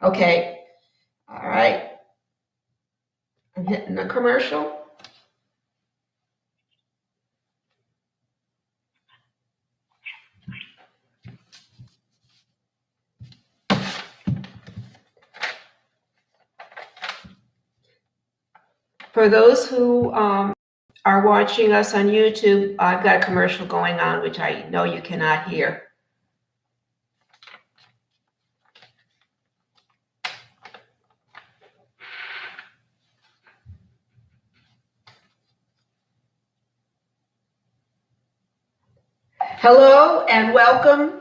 Okay. All right. I'm hitting the commercial. For those who are watching us on YouTube, I've got a commercial going on, which I know you cannot hear. Hello and welcome.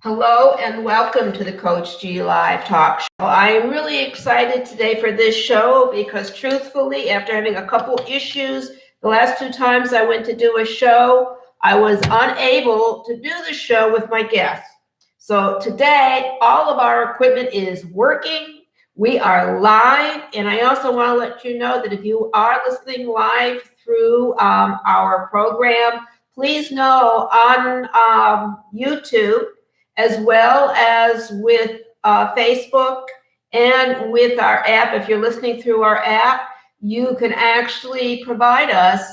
Hello and welcome to the Coach G Live Talk Show. I am really excited today for this show because truthfully, after having a couple issues, the last 2 times I went to do a show, I was unable to do the show with my guests. So today, all of our equipment is working. We are live, and I also want to let you know that if you are listening live through our program, please know on YouTube, as well as with Facebook and with our app. If you're listening through our app, you can actually provide us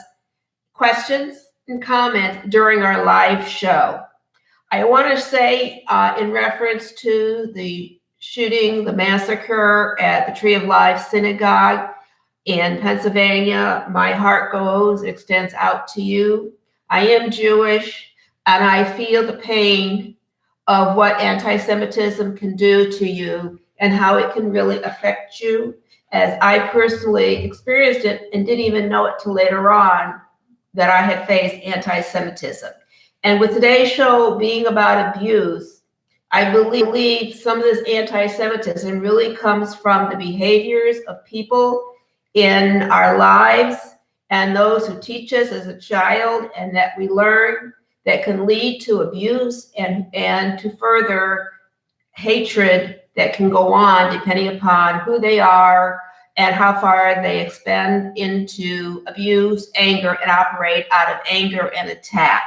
questions and comments during our live show. I want to say in reference to the shooting, the massacre at the Tree of Life Synagogue in Pennsylvania, my heart extends out to you. I am Jewish, and I feel the pain of what anti-Semitism can do to you and how it can really affect you, as I personally experienced it and didn't even know it till later on that I had faced anti-Semitism. And with today's show being about abuse, I believe some of this anti-Semitism really comes from the behaviors of people in our lives and those who teach us as a child and that we learn that can lead to abuse and to further hatred that can go on depending upon who they are and how far they expand into abuse, anger, and operate out of anger and attack.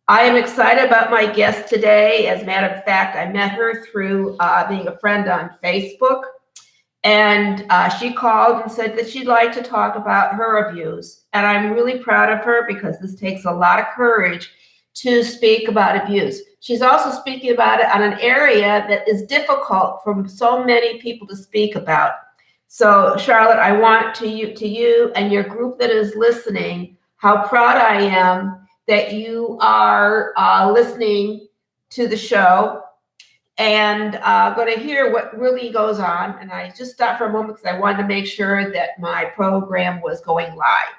I am excited about my guest today. As a matter of fact, I met her through being a friend on Facebook. And she called and said that she'd like to talk about her abuse. And I'm really proud of her because this takes a lot of courage to speak about abuse. She's also speaking about it on an area that is difficult for so many people to speak about. So, Charlotte, I want to you and your group that is listening, how proud I am that you are listening to the show and going to hear what really goes on. And I just stopped for a moment because I wanted to make sure that my program was going live.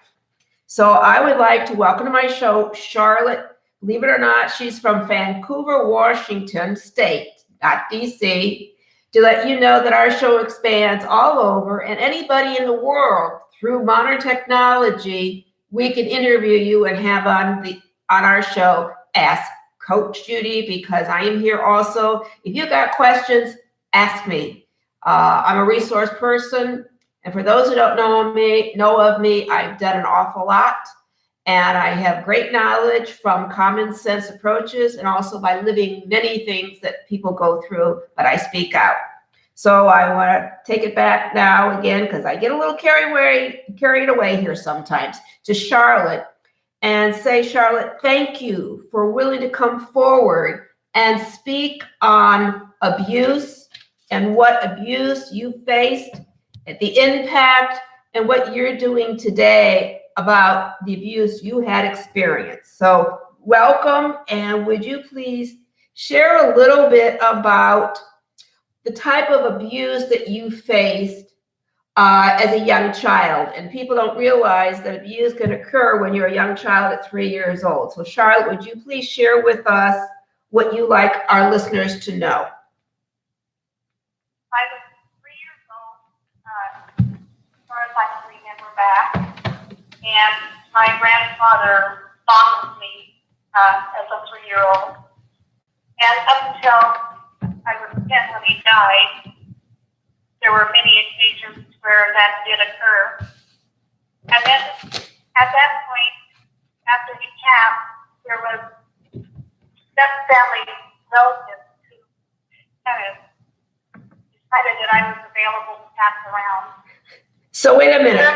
So I would like to welcome to my show Charlotte. Believe it or not, she's from Vancouver, Washington State, not DC, to let you know that our show expands all over, and anybody in the world through modern technology, we can interview you and have on our show Ask Coach Judy, because I am here also. If you got questions, ask me. I'm a resource person, and for those who don't know of me, I've done an awful lot. And I have great knowledge from common sense approaches and also by living many things that people go through, but I speak out. So I want to take it back now again, because I get a little carried away here sometimes, to Charlotte and say, Charlotte, thank you for willing to come forward and speak on abuse and what abuse you faced, the impact, and what you're doing today about the abuse you had experienced. So welcome, and would you please share a little bit about the type of abuse that you faced as a young child? And people don't realize that abuse can occur when you're a young child at 3 years old. So Charlotte, would you please share with us what you like our listeners to know? I was 3 years old, as far as I can remember back. And my grandfather fondled me as a 3-year-old. And up until I was 10 when he died, there were many occasions where that did occur. And then at that point, after he passed, there was step family relatives who kind of decided that I was available to pass around. So wait a minute.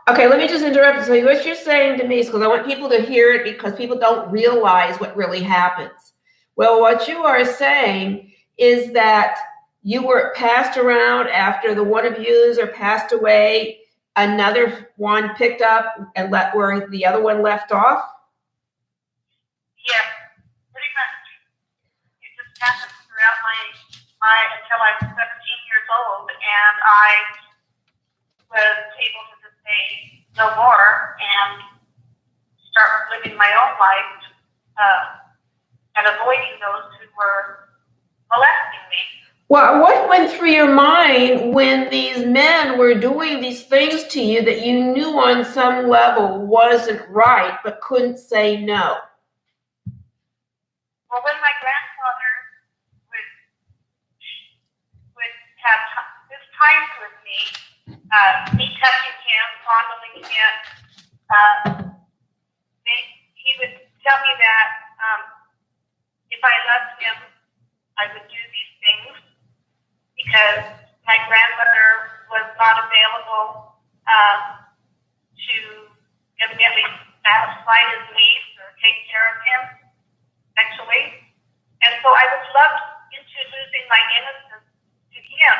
Okay, let me just interrupt. So what you're saying to me is, because I want people to hear it, because people don't realize what really happens. Well, what you are saying is that you were passed around after the one abuser passed away, another one picked up and let where the other one left off? Yes, pretty much. It just happened throughout my until I was 17 years old, and I was able to just say no more and start living my own life and avoiding those who were molesting me. Well, what went through your mind when these men were doing these things to you that you knew on some level wasn't right, but couldn't say no? Well, when my grandfather would have his times with me touching him, fondling him, he would tell me that if I loved him, I would do these things because my grandmother was not available to evidently satisfy his needs or take care of him sexually. And so I was loved into losing my innocence to him.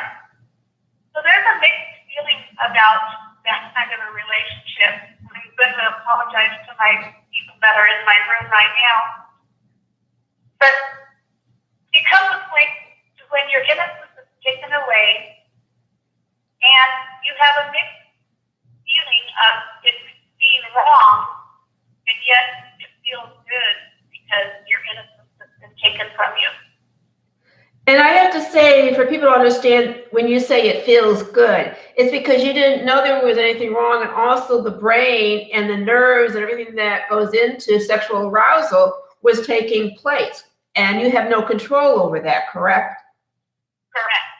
So there's a mixed feeling about that kind of a relationship. I'm going to apologize to my people that are in my room right now. But it comes a point to when your innocence is taken away and you have a mixed feeling of it being wrong, and yet it feels good because your innocence has been taken from you. And I have to say, for people to understand, when you say it feels good, it's because you didn't know there was anything wrong, and also the brain and the nerves and everything that goes into sexual arousal was taking place, and you have no control over that, correct? Correct.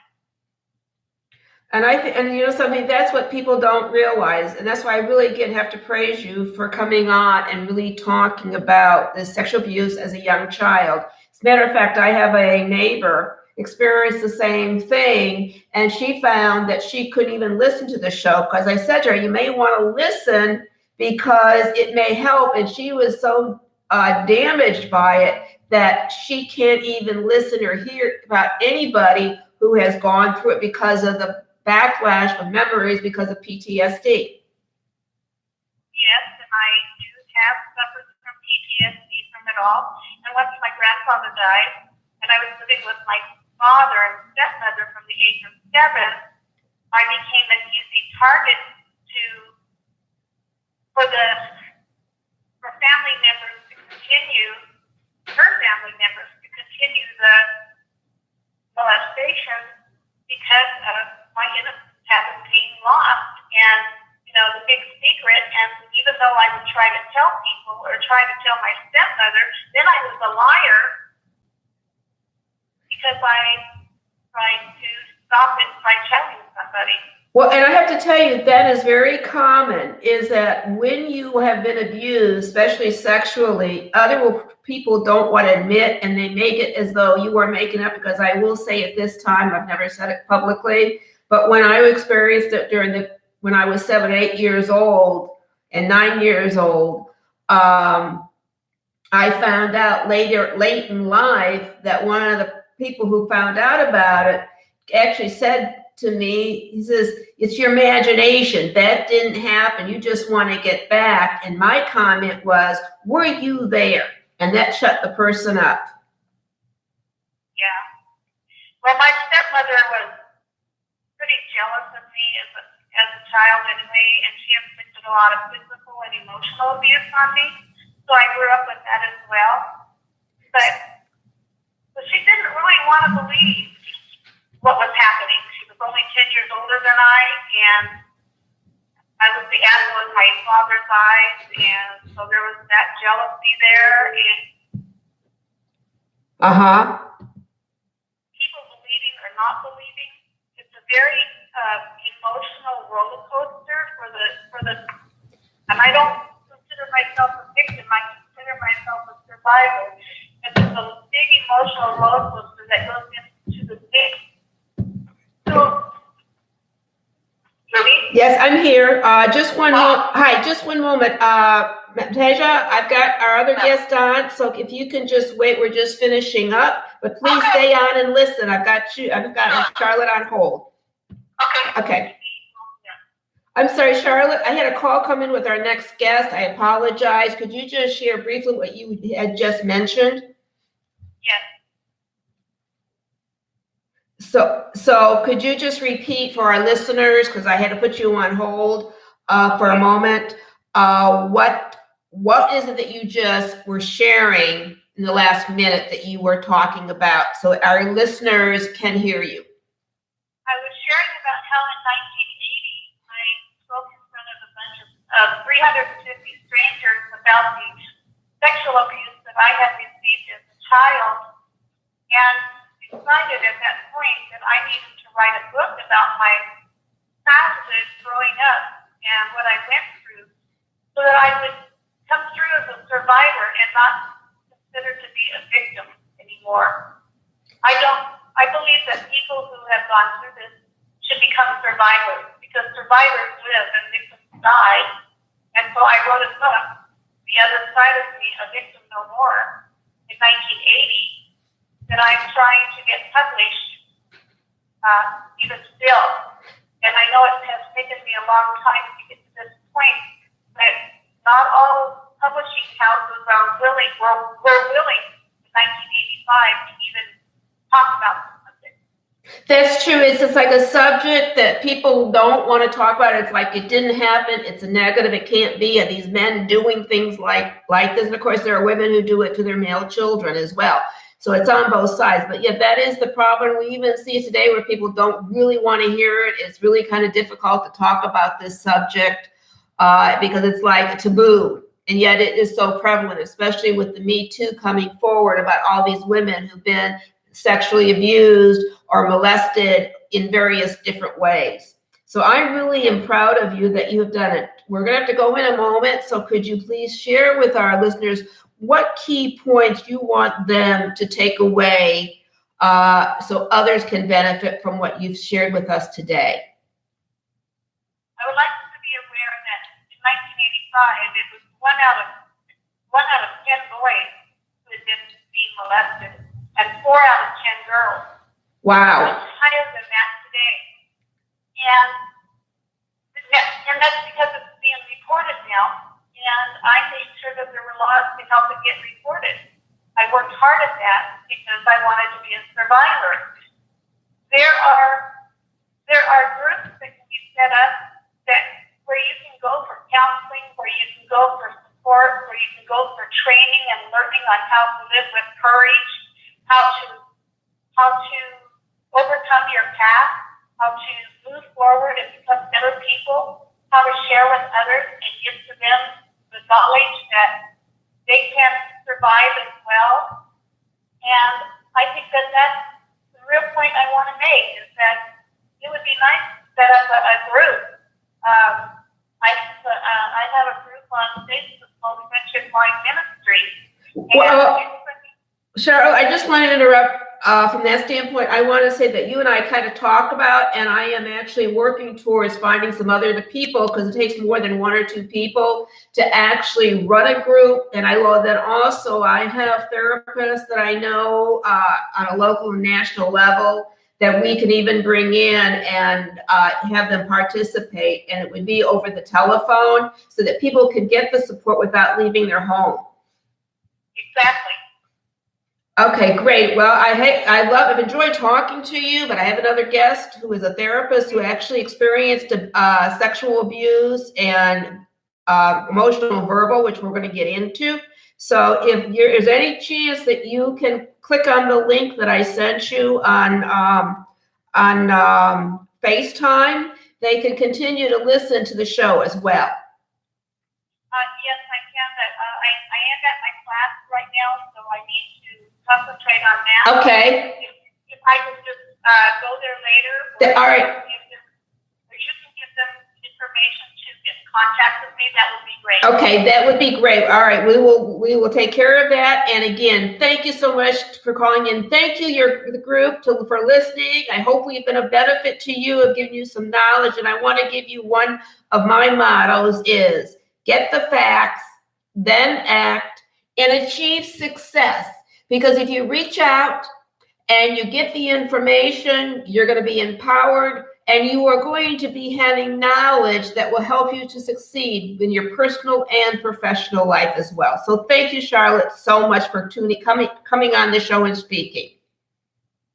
And and you know something, that's what people don't realize, and that's why I really have to praise you for coming on and really talking about the sexual abuse as a young child. As a matter of fact, I have a neighbor experienced the same thing, and she found that she couldn't even listen to the show because I said to her, you may want to listen because it may help, and she was so damaged by it that she can't even listen or hear about anybody who has gone through it because of the backlash of memories because of PTSD. Yes, and I do have suffered from PTSD from it all. And once my grandfather died, and I was living with my father and stepmother from the age of 7, I became an easy target for family members to continue, her family members to continue the molestation because of my innocence having been lost. And, you know, the big secret, and even though I would try to tell people or try to tell my stepmother, then I was a liar because I tried to stop it by telling somebody. Well, and I have to tell you, that is very common, is that when you have been abused, especially sexually, other people don't want to admit, and they make it as though you are making up, because I will say at this time, I've never said it publicly, but when I experienced it when I was 7, 8 years old and 9 years old, I found out late in life that one of the people who found out about it actually said to me, he says, it's your imagination. That didn't happen. You just want to get back. And my comment was, were you there? And that shut the person up. Yeah. Well, my stepmother was pretty jealous of me as a child anyway, and she inflicted a lot of physical and emotional abuse on me. So I grew up with that as well. But she didn't really want to believe what was happening. She was only 10 years older than I, and I was the apple in my father's eyes, and so there was that jealousy there. And people believing or not believing, it's a very emotional roller coaster for the, and I don't consider myself a victim. I consider myself a survivor. And it's a big emotional roller coaster that goes into the mix. So Yes, I'm here. Just one hi, just one moment. Teja, I've got our other guest on, so if you can just wait, we're just finishing up, but please stay on and listen. I've got Charlotte on hold. Okay. I'm sorry, Charlotte, I had a call come in with our next guest. I apologize. Could you just share briefly what you had just mentioned? Yes. So could you just repeat for our listeners, because I had to put you on hold for a moment, what is it that you just were sharing in the last minute that you were talking about so our listeners can hear you? I was sharing about how in 1980 I spoke in front of a bunch of 350 strangers about the sexual abuse that I had received as a child, and decided at that point that I needed to write a book about my childhood growing up and what I went through, so that I would come through as a survivor and not considered to be a victim anymore. I believe that people who have gone through this should become survivors, because survivors live and victims die. And so I wrote a book, The Other Side of Me, A Victim No More, in 1980, that I'm trying to get published even still. And I know it has taken me a long time to get to this point, but not all publishing houses are willing, were willing in 1985 to even talk about the subject. That's true. It's just like a subject that people don't want to talk about. It's like it didn't happen. It's a negative. It can't be. And these men doing things like this. And of course, there are women who do it to their male children as well. So it's on both sides. But yeah, that is the problem. We even see it today where people don't really want to hear it. It's really kind of difficult to talk about this subject because it's like a taboo. And yet it is so prevalent, especially with the Me Too coming forward about all these women who've been sexually abused or molested in various different ways. So I really am proud of you that you have done it. We're going to have to go in a moment. So could you please share with our listeners what key points you want them to take away so others can benefit from what you've shared with us today? I would like them to be aware that in 1985, it was one out of 10 boys who had been being molested, and 4 out of 10 girls. Wow. Much higher than that today. And that's because it's being reported now. And I made sure that there were laws to help it get reported. I worked hard at that because I wanted to be a survivor. There are groups that can be set up where you can go for counseling, where you can go for support, where you can go for training and learning on how to live with courage, how to overcome your past, how to move forward and become better people, how to share with others and give to them the knowledge that they can survive as well. And I think that that's the real point I want to make, is that it would be nice to set up a group. I have a group on Facebook called Friendship Line Ministry. Well, Cheryl, I just want to interrupt from that standpoint. I want to say that you and I kind of talk about, and I am actually working towards finding some other people, because it takes more than 1 or 2 people to actually run a group. And I know that also I have therapists that I know on a local and national level that we can even bring in and have them participate. And it would be over the telephone so that people could get the support without leaving their home. Exactly. Okay, great. Well, I've enjoyed talking to you, but I have another guest who is a therapist who actually experienced sexual abuse and emotional and verbal, which we're going to get into. So if there's any chance that you can click on the link that I sent you on FaceTime, they can continue to listen to the show as well. Yes, I can. But I am at my class right now, so I need to concentrate on that. Okay. If I could just go there later. All right. Or you can give them information to get in contact with me, that would be great. Okay, that would be great. All right, we will take care of that. And again, thank you so much for calling in. Thank you, the group, for listening. I hope we've been a benefit to you, of giving you some knowledge. And I want to give you one of my mottos is get the facts, then act, and achieve success. Because if you reach out and you get the information, you're going to be empowered, and you are going to be having knowledge that will help you to succeed in your personal and professional life as well. So thank you, Charlotte, so much for coming on the show and speaking.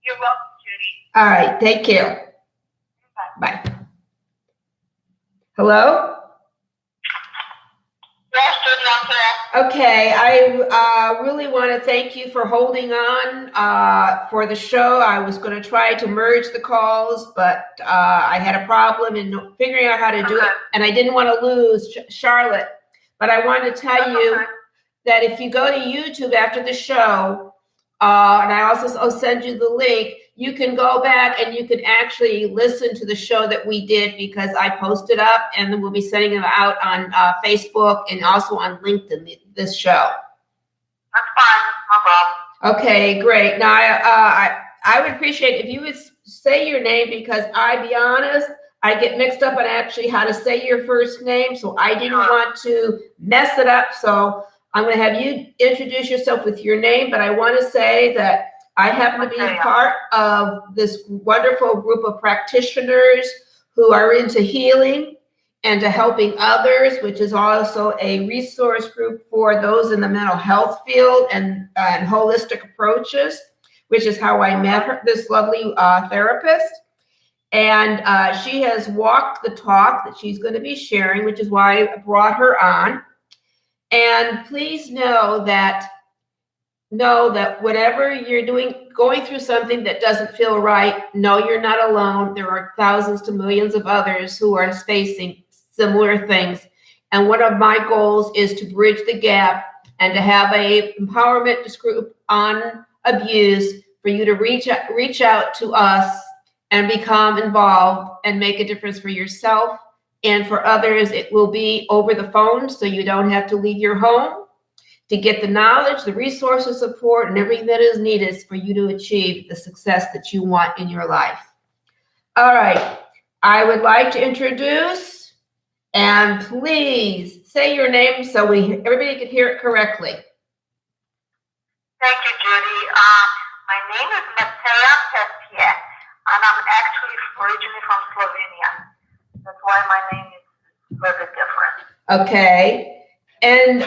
You're welcome, Judy. All right, take care. Bye. Hello? Yes, Judy, I'm here. Okay, I really want to thank you for holding on for the show. I was going to try to merge the calls, but I had a problem in figuring out how to do it, and I didn't want to lose Charlotte. But I wanted to tell you that if you go to YouTube after the show, and I also send you the link, you can go back and you can actually listen to the show that we did, because I posted up, and then we'll be sending them out on Facebook and also on LinkedIn, this show. That's fine, no problem. Okay, great. Now, I would appreciate if you would say your name, because I be honest, I get mixed up on actually how to say your first name, so I didn't want to mess it up. So I'm going to have you introduce yourself with your name, but I want to say that I happen to be part of this wonderful group of practitioners who are into healing and to helping others, which is also a resource group for those in the mental health field and holistic approaches, which is how I met her, this lovely therapist. And she has walked the talk that she's going to be sharing, which is why I brought her on. And please know that whatever you're going through something that doesn't feel right, no, you're not alone. There are thousands to millions of others who are facing similar things. And one of my goals is to bridge the gap and to have a empowerment group on abuse for you to reach out to us and become involved and make a difference for yourself and for others. It will be over the phone, so you don't have to leave your home, to get the knowledge, the resources, support, and everything that is needed for you to achieve the success that you want in your life. All right, I would like to introduce, and please say your name so everybody can hear it correctly. Thank you, Judy. My name is Mateja Petier, and I'm actually originally from Slovenia. That's why my name is a little bit different. Okay. And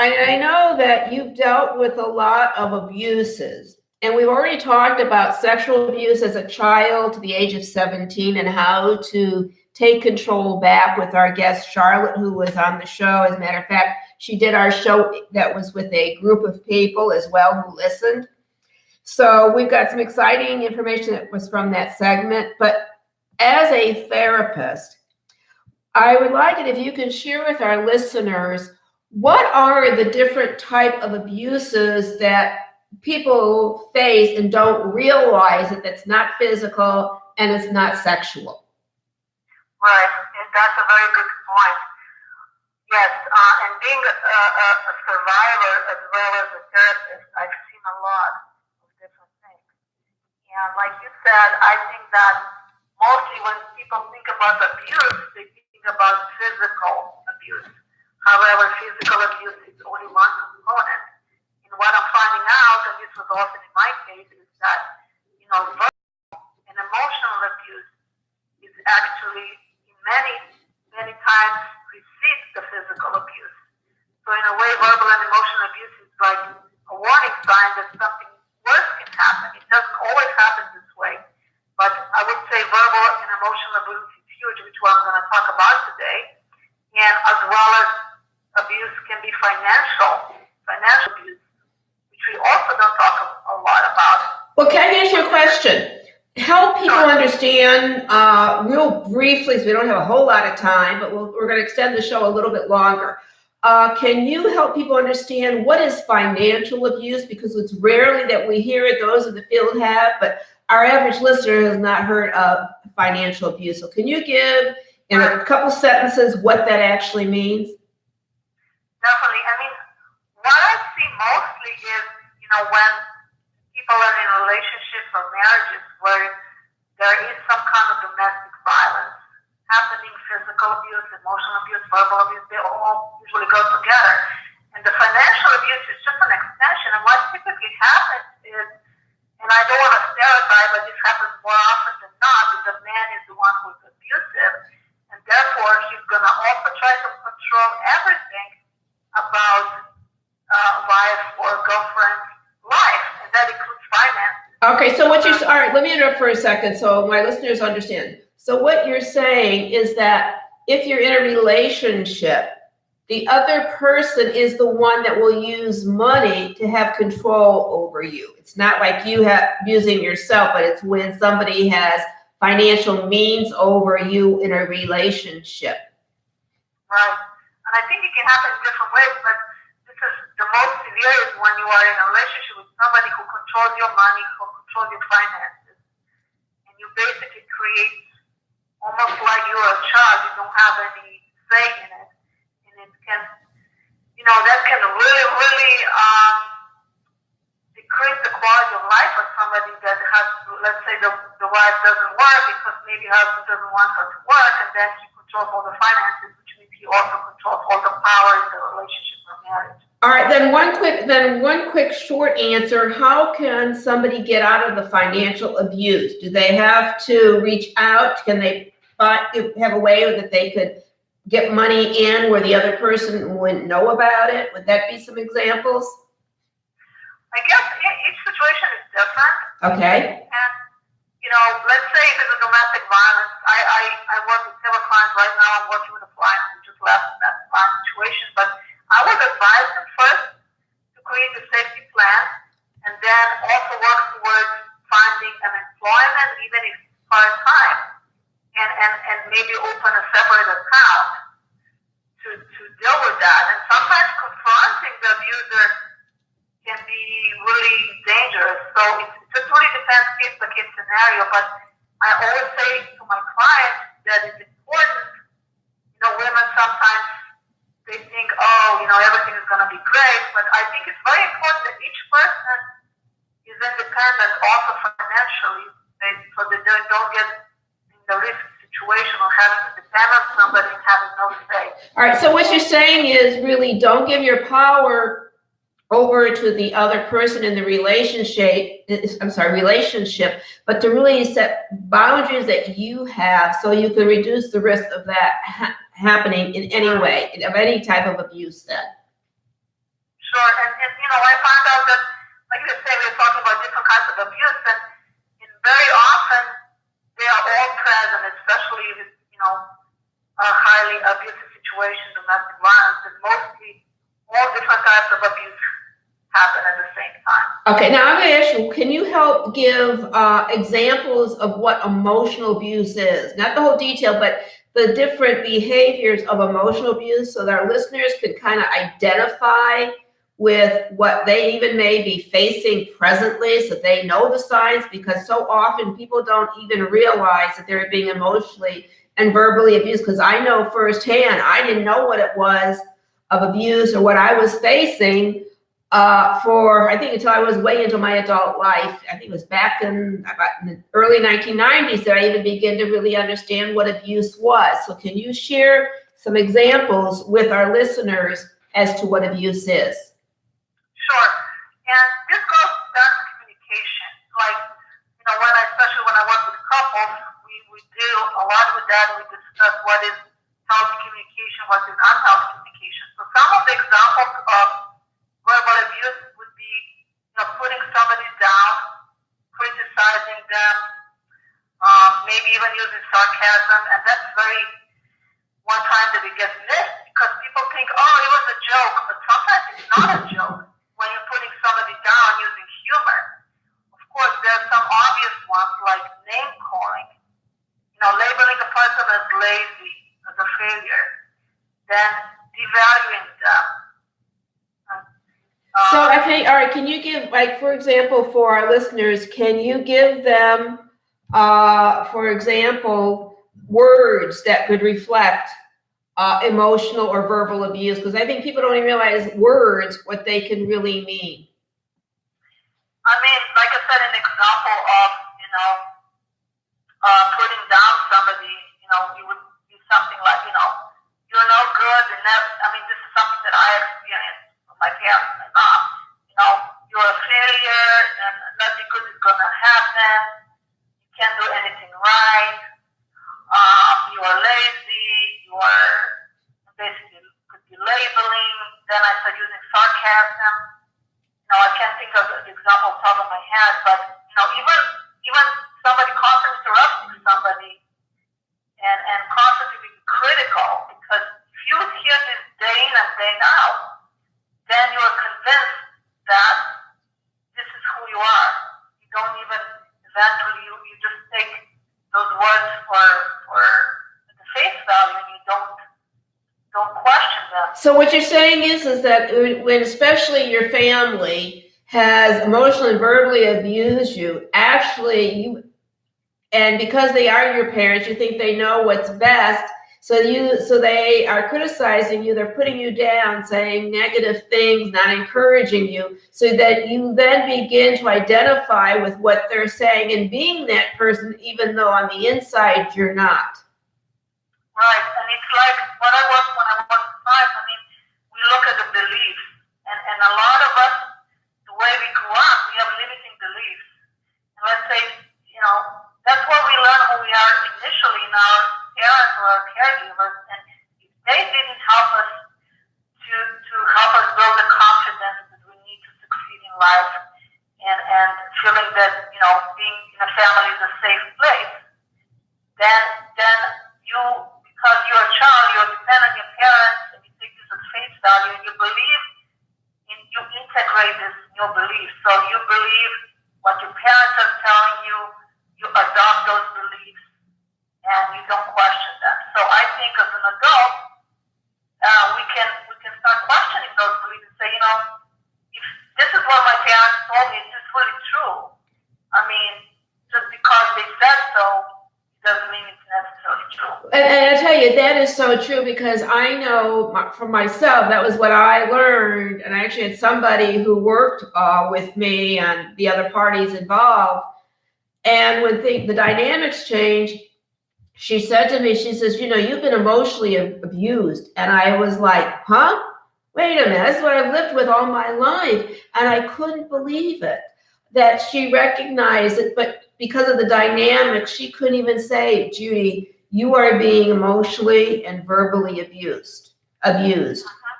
I know that you've dealt with a lot of abuses, and we've already talked about sexual abuse as a child to the age of 17 and how to take control back with our guest, Charlotte, who was on the show. As a matter of fact, she did our show that was with a group of people as well who listened. So we've got some exciting information that was from that segment. But as a therapist, I would like it if you can share with our listeners, what are the different type of abuses that people face and don't realize that that's not physical and it's not sexual? Right, and that's a very good point. Yes, and being a survivor as well as a therapist, I've seen a lot of different things. And like you said, I think that mostly when people think about abuse, they think about physical abuse. However, physical abuse is only one component. And what I'm finding out, and this was often in my case, is that, verbal and emotional abuse is actually, in many times, precedes the physical abuse. So in a way, verbal and emotional abuse is like a warning sign that something worse can happen. It doesn't always happen this way, but I would say verbal and emotional abuse is huge, which I'm going to talk about today. And as well as abuse can be financial abuse, which we also don't talk a lot about. Well, can I ask you a question? Help people understand real briefly, so we don't have a whole lot of time, but we're going to extend the show a little bit longer. Can you help people understand what is financial abuse? Because it's rarely that we hear it, those in the field have, but our average listener has not heard of financial abuse. So can you give in a couple sentences what that actually means? Definitely. I mean, what I see mostly is, when people are in relationships or marriages where there is some kind of domestic violence happening, physical abuse, emotional abuse, verbal abuse, they all usually go together. And the financial abuse is just an extension. And what typically happens is, and I don't want to stereotype, but this happens more often than not, that the man is the one who's abusive, and therefore he's going to also try to control everything about wife or girlfriend's life, and that includes finance. Okay, so what you're, all right, let me interrupt for a second so my listeners understand. So what you're saying is that if you're in a relationship, the other person is the one that will use money to have control over you. It's not like you have using yourself, but it's when somebody has financial means over you in a relationship. Right. And I think it can happen in different ways, but this is the most severe is when you are in a relationship with somebody who controls your money, who controls your finances. And you basically create almost like you're a child, you don't have any say in it. And it can, that can really, really decrease the quality of life of somebody that has, let's say the wife doesn't work because maybe her husband doesn't want her to work, and then he controls all the finances, which means he also controls all the power in the relationship or marriage. All right, then one quick short answer. How can somebody get out of the financial abuse? Do they have to reach out? Can they have a way that they could get money in where the other person wouldn't know about it? Would that be some examples? I guess each situation is different. Okay. And, let's say if it's a domestic violence, I work with several clients right now. I'm working with a client who just left that situation, but I would advise them first to create a safety plan and then also work towards finding an employment, even if part-time, and maybe open a separate account to deal with that. And sometimes confronting the abuser can be really dangerous. So it just really depends case-by-case scenario. But I always say to my clients that it's important. Women sometimes they think, everything is going to be great. But I think it's very important that each person is independent also financially, so that they don't get in the risk situation of having to depend on somebody and having no say. All right, so what you're saying is really don't give your power over to the other person in the relationship, but to really set boundaries that you have so you can reduce the risk of that happening in any way, of any type of abuse then. Sure, and I found out that, like you say, we're talking about different kinds of abuse, and very often they are all present, especially with, a highly abusive situation, domestic violence, and mostly all different types of abuse happen at the same time. Okay, now I'm going to ask you, can you help give examples of what emotional abuse is? Not the whole detail, but the different behaviors of emotional abuse so that our listeners could kind of identify with what they even may be facing presently so they know the signs, because so often people don't even realize that they're being emotionally and verbally abused. Because I know firsthand, I didn't know what it was of abuse or what I was facing for, I think, until I was way into my adult life. I think it was back in the early 1990s that I even began to really understand what abuse was. So can you share some examples with our listeners as to what abuse is? Sure. And this goes back to communication. Like, especially when I work with couples, we do a lot with that. We discuss what is healthy communication, what is unhealthy communication. So some of the examples of verbal abuse would be, putting somebody down, criticizing them, maybe even using sarcasm. And that's one time that it gets missed because people think, it was a joke. But sometimes it's not a joke when you're putting somebody down using humor. Of course, there are some obvious ones like name calling, labeling a person as lazy, as a failure, then devaluing them. So, okay, all right, can you give, like, for example, for our listeners, can you give them, for example, words that could reflect emotional or verbal abuse? Because I think people don't even realize words, what they can really mean. I mean, like I said, an example of, putting down somebody, it would be something like, you're no good, and this is something that I experienced from my parents, my mom. You're a failure, and nothing good is going to happen. You can't do anything right. You are lazy. You are basically could be labeling. Then I start using sarcasm. I can't think of the example off the top of my head, but even somebody constantly interrupting somebody and constantly being critical, because if you hear this day in and day out, then you are convinced that this is who you are. You don't even eventually you just take those words for the face value, and you don't question them. So what you're saying is that when especially your family has emotionally and verbally abused you, and because they are your parents, you think they know what's best. So they are criticizing you, they're putting you down, saying negative things, not encouraging you, so that you then begin to identify with what they're saying and being that person, even though on the inside you're not. Right, and it's like when I was 5, we look at the beliefs, and a lot of us, the way we grew up, we have limiting beliefs. And let's say, that's where we learn who we are initially in our parents or our caregivers, and if they didn't help us to help us build the confidence that we need to succeed in life, and feeling that, being in a family is a safe place, then you, because you're a child, you're dependent on your parents, and you take this at face value, and you believe you integrate this in your beliefs. So you believe what your parents are telling you, you adopt those beliefs, and you don't question them. So I think as an adult, we can start questioning those beliefs and say, if this is what my parents told me, is this really true? Just because they said so, doesn't mean it's necessarily true. And I tell you, that is so true, because I know for myself, that was what I learned. And I actually had somebody who worked with me and the other parties involved. And when the dynamics changed, she said to me, she says, you've been emotionally abused. And I was like, huh? Wait a minute, that's what I've lived with all my life. And I couldn't believe it, that she recognized it. But because of the dynamics, she couldn't even say, Judy, you are being emotionally and verbally abused. And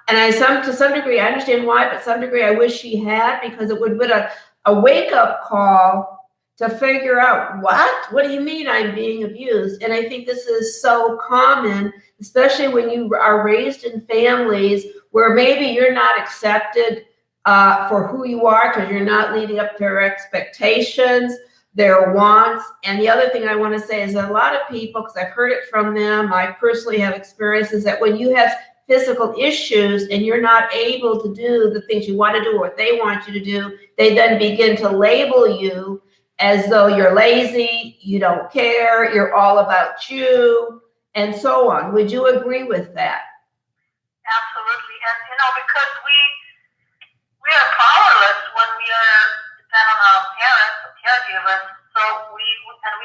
to some degree, I understand why, but some degree I wish she had, because it would have been a wake-up call to figure out, what do you mean I'm being abused? And I think this is so common, especially when you are raised in families where maybe you're not accepted for who you are, because you're not leading up to their expectations, their wants. And the other thing I want to say is that a lot of people, because I've heard it from them, I personally have experiences that when you have physical issues and you're not able to do the things you want to do or what they want you to do, they then begin to label you as though you're lazy, you don't care, you're all about you, and so on. Would you agree with that? Absolutely. And, because we are powerless when we are dependent on our parents or caregivers, so we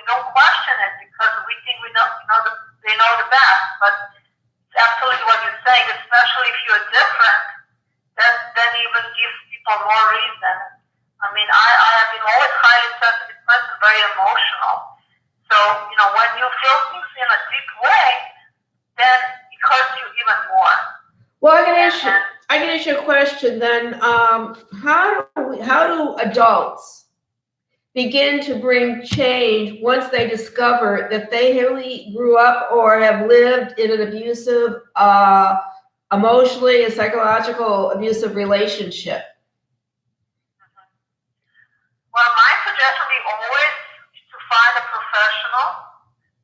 don't question it, because we think they know the best. But it's absolutely what you're saying, especially if you're different, then even gives people more reason. I have been always highly sensitive person, very emotional. So, when you feel things in a deep way, then it hurts you even more. Well, I can ask you a question then. How do adults begin to bring change once they discover that they really grew up or have lived in an abusive, emotionally and psychological abusive relationship? Well, my suggestion would be always to find a professional,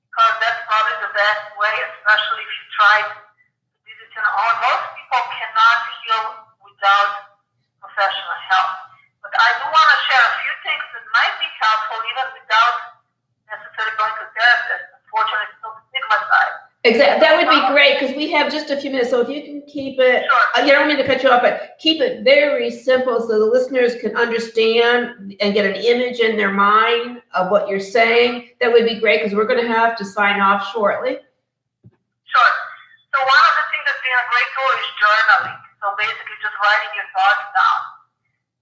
because that's probably the best way, especially if you try to do this on your own. Most people cannot heal without professional help. But I do want to share a few things that might be helpful even without necessarily going to a therapist. Unfortunately, it's still stigma Exactly. That would be great because we have just a few minutes. So if you can keep it, Sure. I don't mean to cut you off, but keep it very simple so the listeners can understand and get an image in their mind of what you're saying. That would be great because we're going to have to sign off shortly. Sure. So one of the things that's been a great tool is journaling. So basically just writing your thoughts down.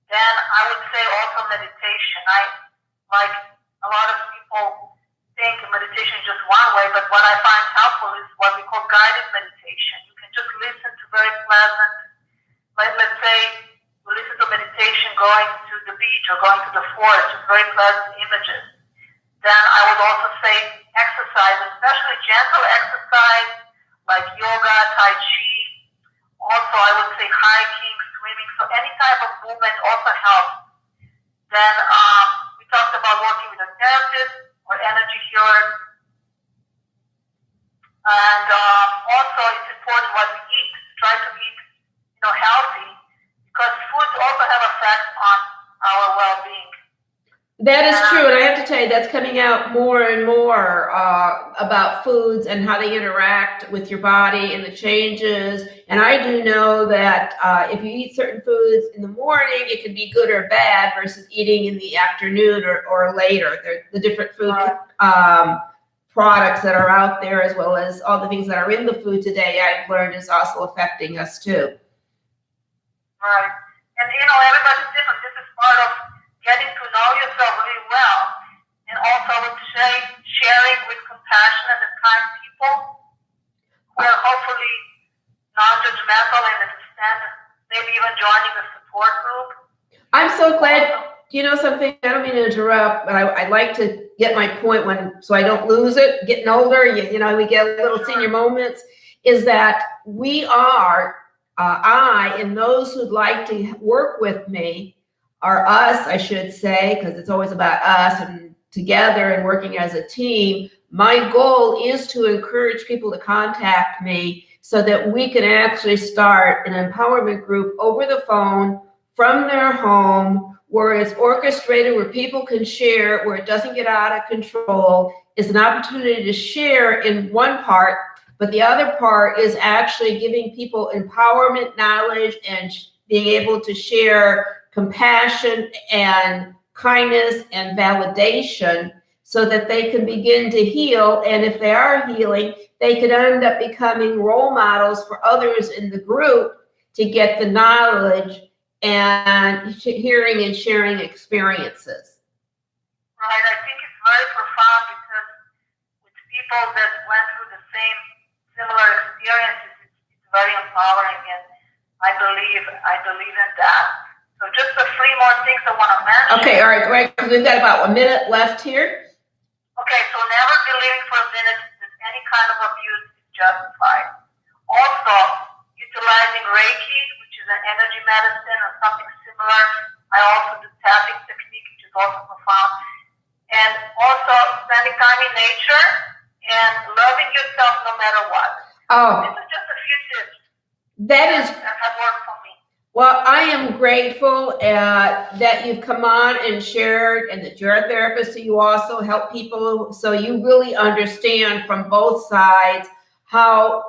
Then I would say also meditation. I like a lot of people think meditation is just one way, but what I find helpful is what we call guided meditation. You can just listen to very pleasant, like let's say we listen to meditation going to the beach or going to the forest, just very pleasant images. Then I would also say exercise, especially gentle exercise like yoga, tai chi. Also, I would say hiking, swimming. So any type of movement also helps. Then we talked about working with a therapist or energy healers. And also, it's important what we eat. Try to eat, healthy, because foods also have effects on our well-being. That is true, and I have to tell you, that's coming out more and more about foods and how they interact with your body and the changes. And I do know that if you eat certain foods in the morning, it can be good or bad versus eating in the afternoon or later. The different food products that are out there, as well as all the things that are in the food today, I've learned is also affecting us too. Right. And everybody's different. This is part of getting to know yourself really well. And also I would say sharing with compassionate and kind people who are hopefully non-judgmental and understand, maybe even joining a support group. I'm so glad. You know something? I don't mean to interrupt, but I like to get my point so I don't lose it. Getting older, we get a little senior moments, is that we are, I and those who'd like to work with me, or us, I should say, because it's always about us and together and working as a team. My goal is to encourage people to contact me so that we can actually start an empowerment group over the phone from their home, where it's orchestrated, where people can share, where it doesn't get out of control. It's an opportunity to share in one part, but the other part is actually giving people empowerment, knowledge, and being able to share compassion and kindness and validation so that they can begin to heal. And if they are healing, they could end up becoming role models for others in the group to get the knowledge and hearing and sharing experiences. Right. I think it's very profound because with people that went through the similar experiences, it's very empowering, and I believe in that. So just the 3 more things I want to mention. Okay, all right, great. We've got about a minute left here. Okay, so never believing for a minute that any kind of abuse is justified. Also, utilizing Reiki, which is an energy medicine or something similar. I also do tapping technique, which is also profound. And also spending time in nature and loving yourself no matter what. Oh. This is just a few tips. That have worked for me. Well, I am grateful that you've come on and shared, and that you're a therapist, so you also help people, so you really understand from both sides how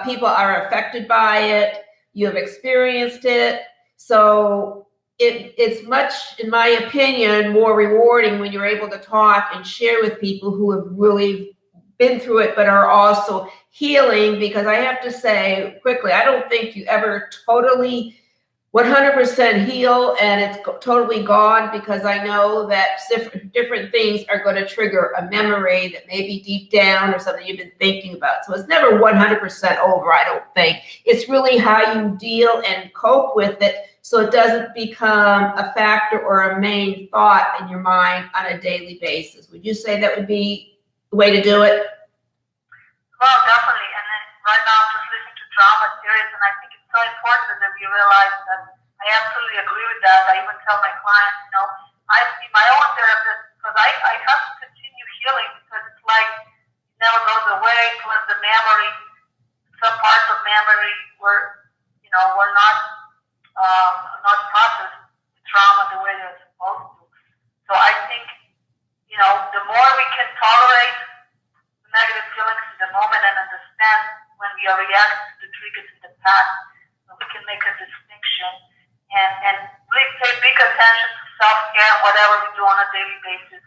people are affected by it. You have experienced it, so it's much, in my opinion, more rewarding when you're able to talk and share with people who have really been through it, but are also healing. Because I have to say quickly, I don't think you ever totally 100% heal and it's totally gone, because I know that different things are going to trigger a memory that may be deep down or something you've been thinking about. So it's never 100% over, I don't think. It's really how you deal and cope with it so it doesn't become a factor or a main thought in your mind on a daily basis. Would you say that would be the way to do it? Well, definitely. And then right now I'm just listening to drama series, and I think it's so important that we realize that. I absolutely agree with that. I even tell my clients, I see my own therapist because I have to continue healing, because it's like it never goes away. Plus the memory, some parts of memory were not processed trauma the way they're supposed to. So I think, the more we can tolerate the negative feelings in the moment and past, so we can make a distinction and really pay big attention to self-care, whatever we do on a daily basis,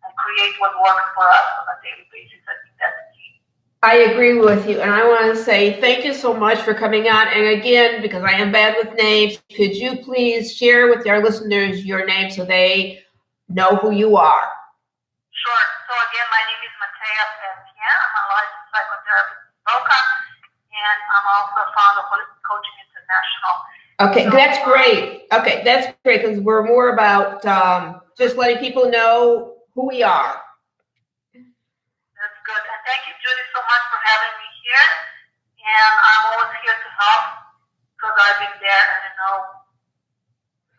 and create what works for us on a daily basis. I think that's key. I agree with you, and I want to say thank you so much for coming on. And again, because I am bad with names, could you please share with our listeners your name so they know who you are? Sure. So again, my name is Matea Pantien. I'm a licensed psychotherapist in Boca, and I'm also a founder of Coaching International. Okay, that's great. Okay, that's great because we're more about just letting people know who we are. That's good. And thank you, Judy, so much for having me here. And I'm always here to help because I've been there and I know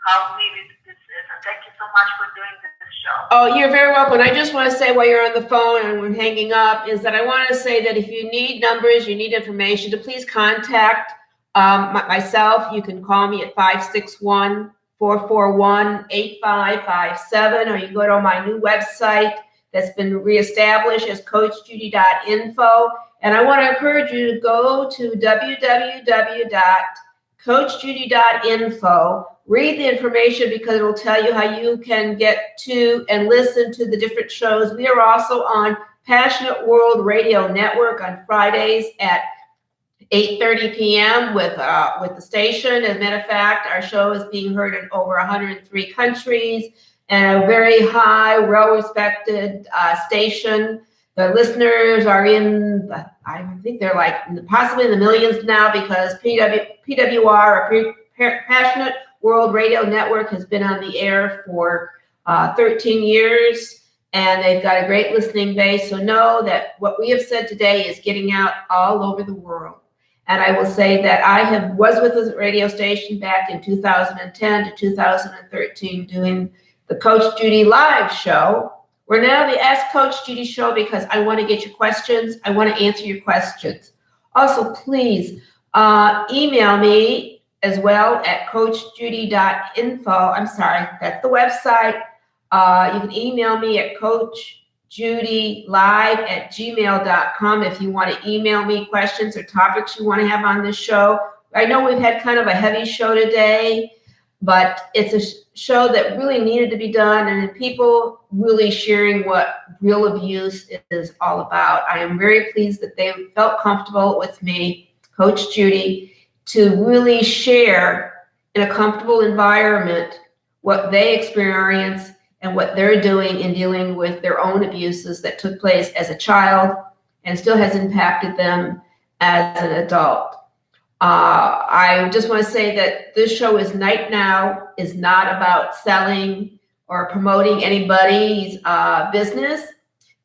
how needed this is. And thank you so much for doing this show. Oh, you're very welcome. I just want to say while you're on the phone and we're hanging up is that I want to say that if you need numbers, you need information, to please contact myself. You can call me at 561-441-8557, or you can go to my new website that's been reestablished as coachjudy.info. And I want to encourage you to go to www.coachjudy.info. Read the information because it will tell you how you can get to and listen to the different shows. We are also on Passionate World Radio Network on Fridays at 8:30 p.m. with the station. As a matter of fact, our show is being heard in over 103 countries and a very high, well-respected station. The listeners are I think they're like possibly in the millions now because PWR, or Passionate World Radio Network, has been on the air for 13 years. And they've got a great listening base. So know that what we have said today is getting out all over the world. And I will say that I was with the radio station back in 2010 to 2013 doing the Coach Judy Live show. We're now the Ask Coach Judy show because I want to get your questions. I want to answer your questions. Also, please email me as well at coachjudy.info. I'm sorry, that's the website. You can email me at coachjudylive@gmail.com if you want to email me questions or topics you want to have on this show. I know we've had kind of a heavy show today, but it's a show that really needed to be done, and people really sharing what real abuse is all about. I am very pleased that they felt comfortable with me, Coach Judy, to really share in a comfortable environment what they experience and what they're doing in dealing with their own abuses that took place as a child and still has impacted them as an adult. I just want to say that this show is Night Now is not about selling or promoting anybody's business,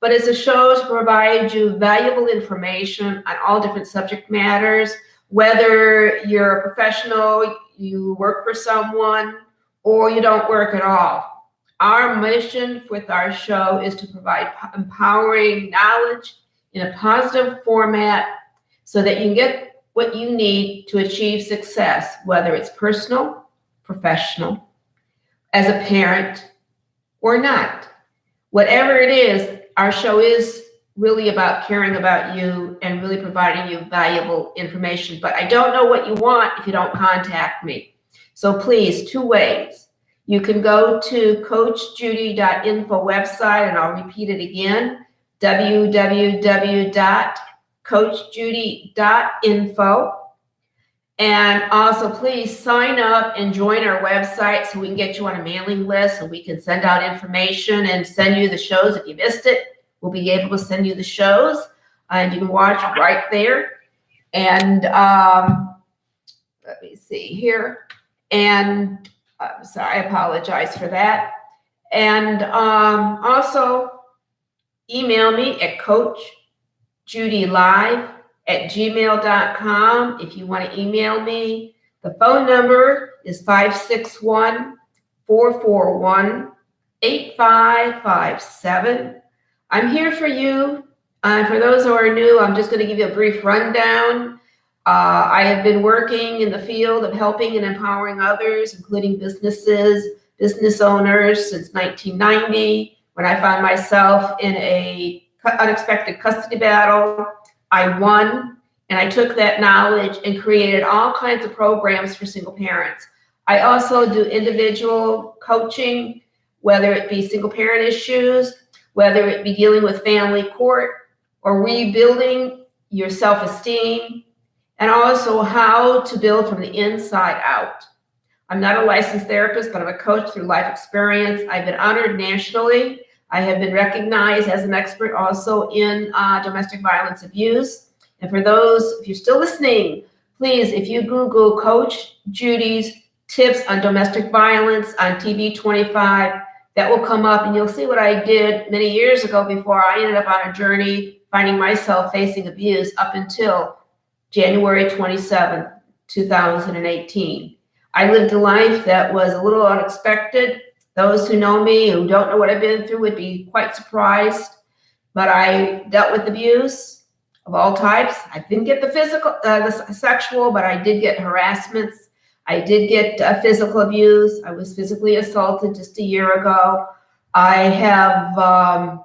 but it's a show to provide you valuable information on all different subject matters, whether you're a professional, you work for someone, or you don't work at all. Our mission with our show is to provide empowering knowledge in a positive format so that you can get what you need to achieve success, whether it's personal, professional, as a parent, or not. Whatever it is, our show is really about caring about you and really providing you valuable information. But I don't know what you want if you don't contact me. So please, two ways. You can go to coachjudy.info website, and I'll repeat it again, www.coachjudy.info. And also, please sign up and join our website so we can get you on a mailing list and we can send out information and send you the shows. If you missed it, we'll be able to send you the shows and you can watch right there. And let me see here. And sorry, I apologize for that. And also email me at coachjudylive@gmail.com if you want to email me. The phone number is 561-441-8557. I'm here for you. For those who are new, I'm just going to give you a brief rundown. I have been working in the field of helping and empowering others, including businesses, business owners, since 1990, when I found myself in a unexpected custody battle. I won, And I took that knowledge and created all kinds of programs for single parents. I also do individual coaching, whether it be single parent issues, whether it be dealing with family court or rebuilding your self-esteem, and also how to build from the inside out. I'm not a licensed therapist, but I'm a coach through life experience. I've been honored nationally. I have been recognized as an expert also in domestic violence abuse. And for those, if you're still listening, please, if you Google Coach Judy's tips on domestic violence on TV 25, that will come up and you'll see what I did many years ago before I ended up on a journey finding myself facing abuse up until January 27, 2018. I lived a life that was a little unexpected. Those who know me, who don't know what I've been through, would be quite surprised. But I dealt with abuse of all types. I didn't get the physical, the sexual, but I did get harassments. I did get physical abuse. I was physically assaulted just a year ago. I have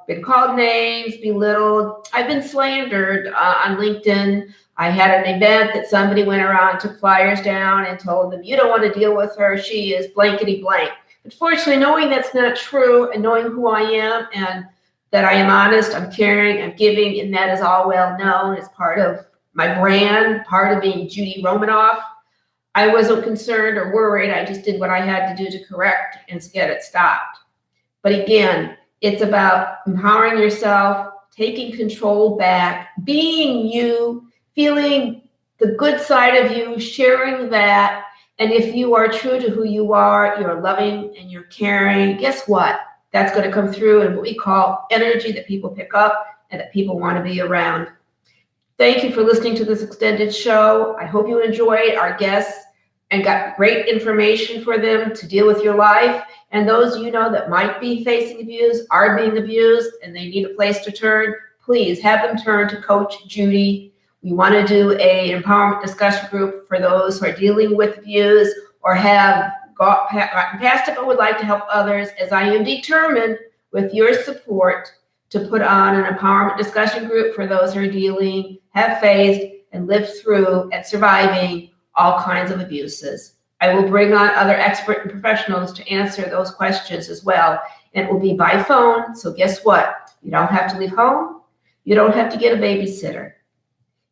been called names, belittled. I've been slandered on LinkedIn. I had an event that somebody went around, took flyers down and told them, you don't want to deal with her. She is blankety blank. But fortunately, knowing that's not true and knowing who I am and that I am honest, I'm caring, I'm giving, and that is all well known as part of my brand, part of being Judy Romanoff. I wasn't concerned or worried. I just did what I had to do to correct and to get it stopped. But again, it's about empowering yourself, taking control back, being you, feeling the good side of you, sharing that. And if you are true to who you are, you're loving and you're caring, guess what? That's going to come through in what we call energy that people pick up and that people want to be around. Thank you for listening to this extended show. I hope you enjoyed our guests and got great information for them to deal with your life. And those you know that might be facing abuse, are being abused, and they need a place to turn, please have them turn to Coach Judy. We want to do an empowerment discussion group for those who are dealing with abuse or have gotten past it but would like to help others, as I am determined with your support to put on an empowerment discussion group for those who are dealing, have faced, and lived through and surviving all kinds of abuses. I will bring on other expert and professionals to answer those questions as well. And it will be by phone. So guess what? You don't have to leave home. You don't have to get a babysitter.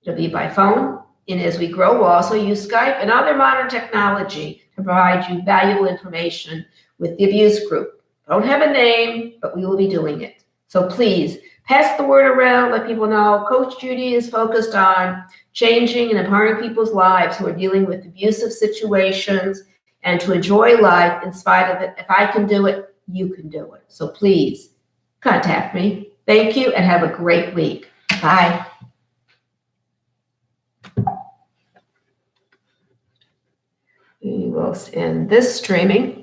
It'll be by phone. And as we grow, we'll also use Skype and other modern technology to provide you valuable information with the abuse group. I don't have a name, but we will be doing it. So please pass the word around, let people know Coach Judy is focused on changing and empowering people's lives who are dealing with abusive situations and to enjoy life in spite of it. If I can do it, you can do it. So please contact me. Thank you and have a great week. Bye. We will end this streaming.